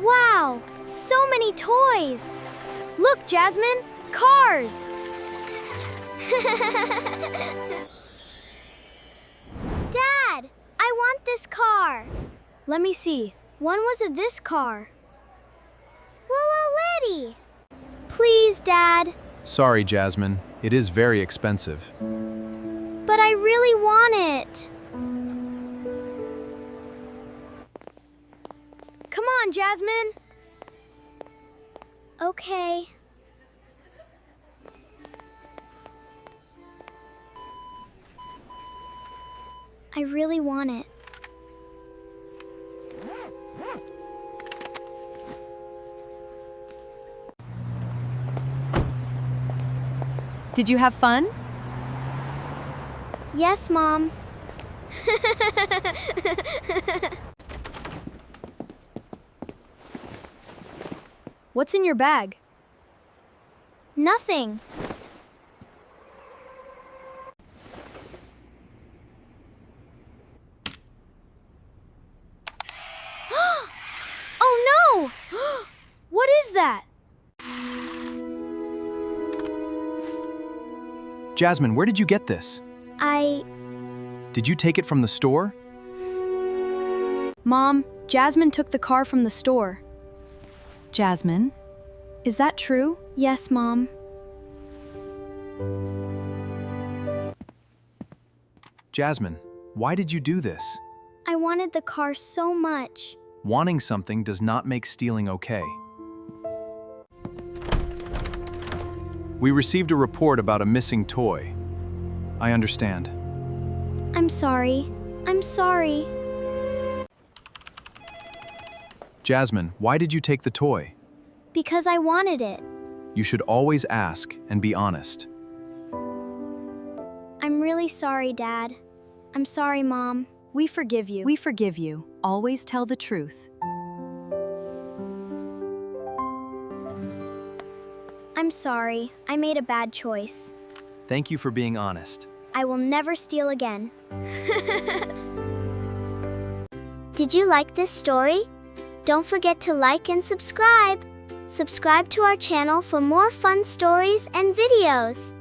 Wow, so many toys! Look, Jasmine, cars! Dad, I want this car. Let me see. When was it this car? Whoa, lady! Please, Dad. Sorry, Jasmine. It is very expensive. But I really want it. Come on, Jasmine. Okay. I really want it. Did you have fun? Yes, Mom. What's in your bag? Nothing. Oh no! What is that? Jasmine, where did you get this? Did Did you take it from the store? Mom, Jasmine took the car from the store. Jasmine, is that true? Yes, Mom. Jasmine, why did you do this? I wanted the car so much. Wanting something does not make stealing okay. We received a report about a missing toy. I understand. I'm sorry. I'm sorry. Jasmine, why did you take the toy? Because I wanted it. You should always ask and be honest. I'm really sorry, Dad. I'm sorry, Mom. We forgive you. We forgive you. Always tell the truth. I'm sorry. I made a bad choice. Thank you for being honest. I will never steal again. Did you like this story? Don't forget to like and subscribe. Subscribe to our channel for more fun stories and videos.